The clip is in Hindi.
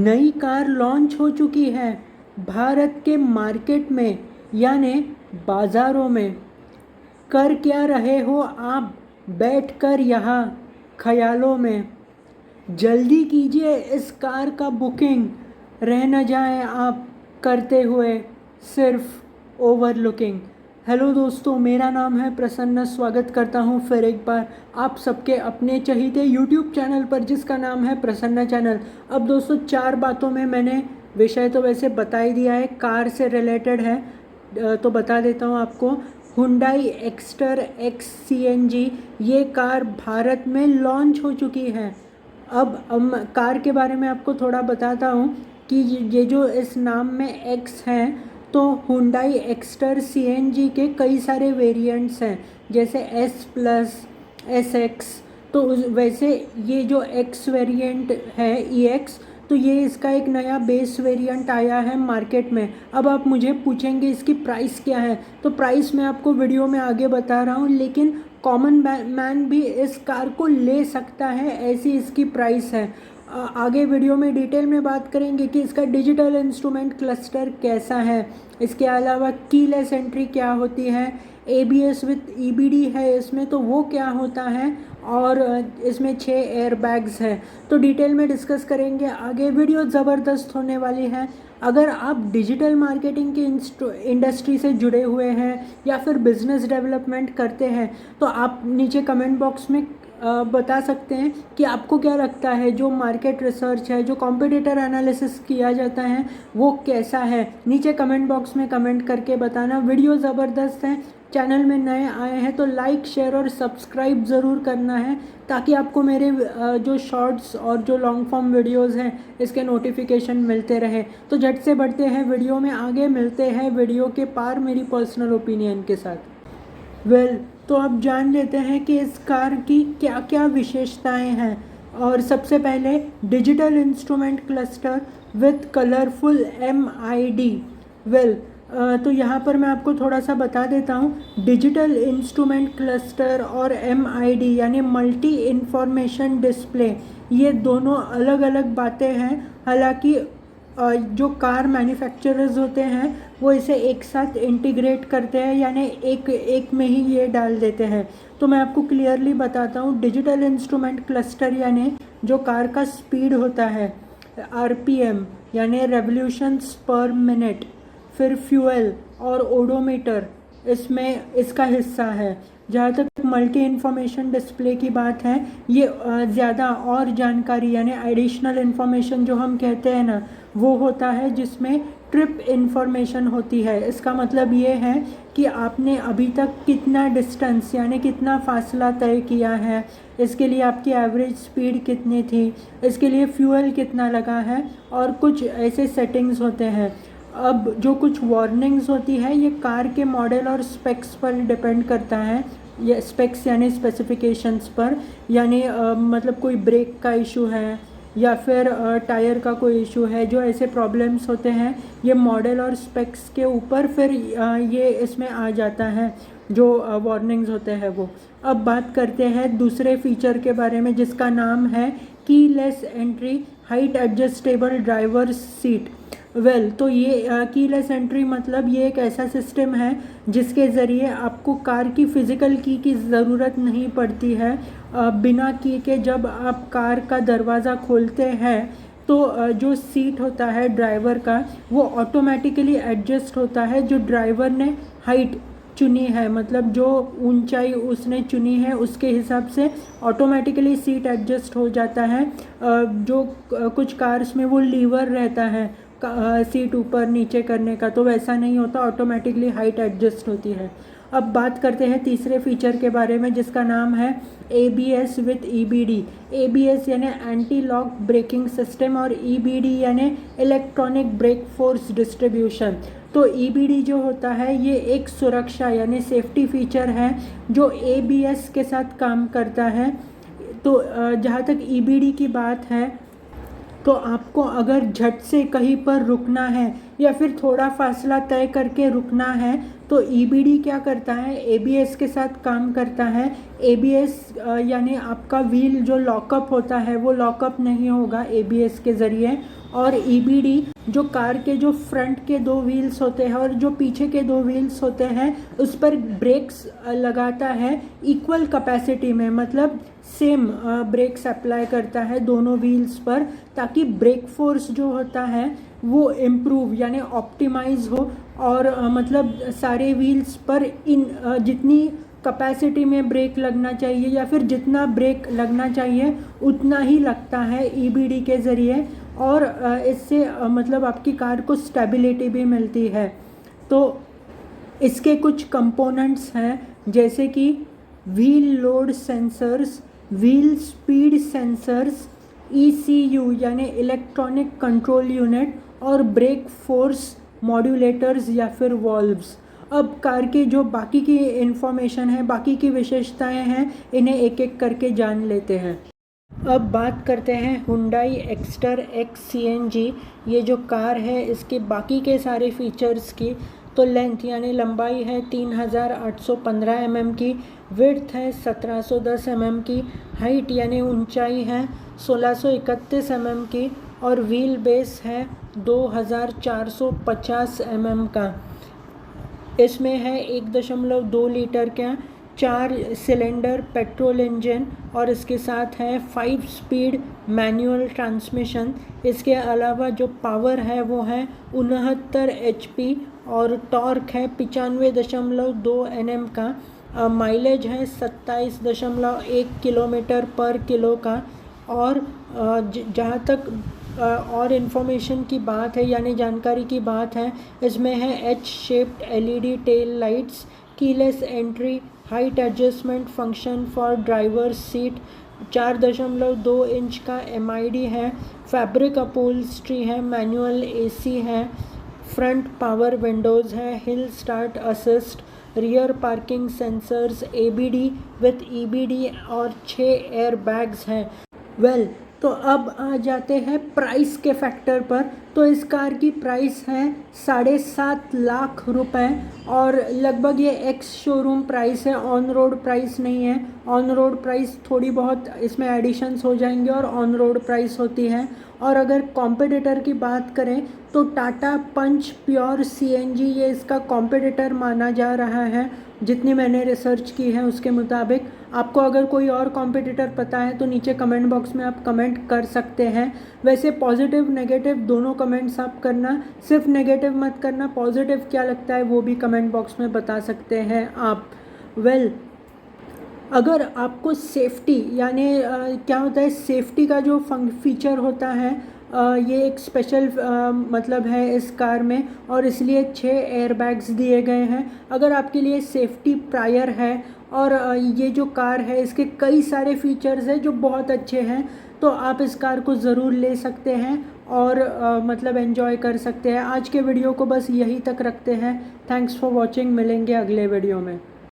नई कार लॉन्च हो चुकी है भारत के मार्केट में यानी बाज़ारों में। कर क्या रहे हो आप बैठकर यहाँ ख्यालों में। जल्दी कीजिए इस कार का बुकिंग, रह न जाएं आप करते हुए सिर्फ ओवरलुकिंग। हेलो दोस्तों, मेरा नाम है प्रसन्न। स्वागत करता हूं फिर एक बार आप सबके अपने चहीते यूट्यूब चैनल पर जिसका नाम है प्रसन्न चैनल। अब दोस्तों, 4 बातों में मैंने विषय तो वैसे बता ही दिया है, कार से रिलेटेड है तो बता देता हूं आपको। हुंडई एक्स्टर एक्स CNG ये कार भारत में लॉन्च हो चुकी है। अब कार के बारे में आपको थोड़ा बताता हूँ कि ये जो इस नाम में एक्स है, तो हुंडई एक्स्टर CNG के कई सारे वेरिएंट्स हैं, जैसे S+, SX। तो वैसे ये जो एक्स वेरिएंट है EX, तो ये इसका एक नया बेस वेरिएंट आया है मार्केट में। अब आप मुझे पूछेंगे इसकी प्राइस क्या है, तो प्राइस मैं आपको वीडियो में आगे बता रहा हूँ, लेकिन कॉमन मैन भी इस कार को ले सकता है, ऐसी इसकी प्राइस है। आगे वीडियो में डिटेल में बात करेंगे कि इसका डिजिटल इंस्ट्रूमेंट क्लस्टर कैसा है, इसके अलावा कीलेस एंट्री क्या होती है, ABS विथ EBD है इसमें तो वो क्या होता है, और इसमें 6 एयर बैग्स हैं। तो डिटेल में डिस्कस करेंगे आगे। वीडियो ज़बरदस्त होने वाली है। अगर आप डिजिटल मार्केटिंग की इंडस्ट्री से जुड़े हुए हैं या फिर बिजनेस डेवलपमेंट करते हैं, तो आप नीचे कमेंट बॉक्स में बता सकते हैं कि आपको क्या लगता है, जो मार्केट रिसर्च है, जो कॉम्पिटिटर एनालिसिस किया जाता है, वो कैसा है। नीचे कमेंट बॉक्स में कमेंट करके बताना। वीडियो ज़बरदस्त है। चैनल में नए आए हैं तो लाइक, शेयर और सब्सक्राइब ज़रूर करना है, ताकि आपको मेरे जो शॉर्ट्स और जो लॉन्ग फॉर्म वीडियोज़ हैं इसके नोटिफिकेशन मिलते रहे। तो झट से बढ़ते हैं वीडियो में आगे, मिलते हैं वीडियो के पार मेरी पर्सनल ओपिनियन के साथ। तो अब जान लेते हैं कि इस कार की क्या क्या विशेषताएं हैं। और सबसे पहले digital instrument cluster with colourful MID। तो यहाँ पर मैं आपको थोड़ा सा बता देता हूँ। डिजिटल इंस्ट्रूमेंट क्लस्टर और MID यानी मल्टी इंफॉर्मेशन डिस्प्ले, ये दोनों अलग अलग बातें हैं। हालांकि जो कार मैन्युफैक्चरर्स होते हैं वो इसे एक साथ इंटीग्रेट करते हैं, यानी एक में ही ये डाल देते हैं। तो मैं आपको क्लियरली बताता हूँ। डिजिटल इंस्ट्रूमेंट क्लस्टर यानी जो कार का स्पीड होता है, RPM यानी रेवोल्यूशंस पर मिनट, फिर फ्यूल और ओडोमीटर इसमें इसका हिस्सा है। जहाँ तक मल्टी इन्फॉर्मेशन डिस्प्ले की बात है, ये ज़्यादा और जानकारी यानी एडिशनल इन्फॉर्मेशन जो हम कहते हैं ना, वो होता है जिसमें ट्रिप इन्फॉर्मेशन होती है। इसका मतलब ये है कि आपने अभी तक कितना डिस्टेंस यानी कितना फासला तय किया है, इसके लिए आपकी एवरेज स्पीड कितनी थी, इसके लिए फ्यूल कितना लगा है, और कुछ ऐसे सेटिंग्स होते हैं। अब जो कुछ वार्निंग्स होती है, ये कार के मॉडल और स्पेक्स पर डिपेंड करता है। ये स्पेक्स यानी स्पेसिफिकेशंस पर, यानी मतलब कोई ब्रेक का इशू है या फिर टायर का कोई इशू है, जो ऐसे प्रॉब्लम्स होते हैं ये मॉडल और स्पेक्स के ऊपर फिर ये इसमें आ जाता है, जो वार्निंग्स होते हैं वो। अब बात करते हैं दूसरे फीचर के बारे में, जिसका नाम है keyless entry height adjustable driver seat. तो ये कीलेस एंट्री मतलब ये एक ऐसा सिस्टम है जिसके ज़रिए आपको कार की फ़िज़िकल की ज़रूरत नहीं पड़ती है। बिना की के जब आप कार का दरवाज़ा खोलते हैं तो जो सीट होता है ड्राइवर का, वो ऑटोमेटिकली एडजस्ट होता है। जो ड्राइवर ने हाइट चुनी है, मतलब जो ऊंचाई उसने चुनी है, उसके हिसाब से ऑटोमेटिकली सीट एडजस्ट हो जाता है। जो कुछ कार्स में वो लीवर रहता है सीट ऊपर नीचे करने का, तो वैसा नहीं होता, ऑटोमेटिकली हाइट एडजस्ट होती है। अब बात करते हैं तीसरे फीचर के बारे में, जिसका नाम है ABS विथ EBD। ABS यानी एंटी लॉक ब्रेकिंग सिस्टम और EBD यानी इलेक्ट्रॉनिक ब्रेक फोर्स डिस्ट्रीब्यूशन। तो EBD जो होता है ये एक सुरक्षा यानी सेफ्टी फीचर है जो ABS के साथ काम करता है। तो जहाँ तक EBD की बात है, तो आपको अगर झट से कहीं पर रुकना है या फिर थोड़ा फासला तय करके रुकना है, तो EBD क्या करता है, ABS के साथ काम करता है। ABS यानी आपका व्हील जो लॉकअप होता है वो लॉकअप नहीं होगा ABS के ज़रिए, और ईबीडी जो कार के जो फ्रंट के 2 व्हील्स होते हैं और जो पीछे के 2 व्हील्स होते हैं उस पर ब्रेक्स लगाता है इक्वल कैपेसिटी में, मतलब सेम ब्रेक्स अप्लाई करता है दोनों व्हील्स पर, ताकि ब्रेक फोर्स जो होता है वो इम्प्रूव यानी ऑप्टिमाइज हो और मतलब सारे व्हील्स पर जितनी कैपेसिटी में ब्रेक लगना चाहिए या फिर जितना ब्रेक लगना चाहिए उतना ही लगता है ईबीडी के ज़रिए, और इससे मतलब आपकी कार को स्टेबिलिटी भी मिलती है। तो इसके कुछ कंपोनेंट्स हैं जैसे कि wheel load sensors, wheel speed sensors, ECU यानी इलेक्ट्रॉनिक कंट्रोल यूनिट, और ब्रेक फोर्स मॉड्यूलेटर्स या फिर वॉल्व्स। अब कार के जो बाकी की इंफॉर्मेशन है, बाकी की विशेषताएं हैं, इन्हें एक एक करके जान लेते हैं। अब बात करते हैं हुंडई एक्स्टर एक्स CNG। ये जो कार है इसके बाकी के सारे फीचर्स की। तो लेंथ यानी लंबाई है 3815 mm की, विड्थ है 1710 mm की, हाइट यानी ऊंचाई है 1631 mm की, और व्हील बेस है 2450 mm का। इसमें है 1.2 लीटर का 4 सिलेंडर पेट्रोल इंजन और इसके साथ है 5 स्पीड मैनुअल ट्रांसमिशन। इसके अलावा जो पावर है वो है 69 HP और टॉर्क है 95.2 Nm का। माइलेज है 27.1 किलोमीटर पर किलो का। और जहाँ तक और इन्फॉर्मेशन की बात है यानी जानकारी की बात है, इसमें है H shaped LED tail lights, keyless entry, height adjustment function for driver seat, 4.2 inch का MID है, फैब्रिक अपहोल्स्ट्री है, मैनुअल AC है, फ्रंट पावर विंडोज़ है, hill start assist, rear parking sensors, ABD with EBD और 6 एयर बैग्स हैं। तो अब आ जाते हैं प्राइस के फैक्टर पर। तो इस कार की प्राइस है 7.5 लाख रुपए और लगभग ये एक्स शोरूम प्राइस है, ऑन रोड प्राइस नहीं है। ऑन रोड प्राइस थोड़ी बहुत इसमें एडिशंस हो जाएंगे और ऑन रोड प्राइस होती है। और अगर कॉम्पिटिटर की बात करें तो टाटा पंच प्योर CNG ये इसका कॉम्पिटिटर माना जा रहा है, जितनी मैंने रिसर्च की है उसके मुताबिक। आपको अगर कोई और कॉम्पिटिटर पता है तो नीचे कमेंट बॉक्स में आप कमेंट कर सकते हैं। वैसे पॉजिटिव नेगेटिव दोनों कमेंट्स आप करना, सिर्फ नेगेटिव मत करना, पॉजिटिव क्या लगता है वो भी कमेंट बॉक्स में बता सकते हैं आप। अगर आपको सेफ्टी यानी क्या होता है, सेफ्टी का जो फीचर होता है ये एक स्पेशल मतलब है इस कार में, और इसलिए 6 एयरबैग्स दिए गए हैं। अगर आपके लिए सेफ्टी प्रायर है और ये जो कार है इसके कई सारे फीचर्स हैं जो बहुत अच्छे हैं, तो आप इस कार को ज़रूर ले सकते हैं और मतलब एंजॉय कर सकते हैं। आज के वीडियो को बस यहीं तक रखते हैं। थैंक्स फॉर वॉचिंग, मिलेंगे अगले वीडियो में।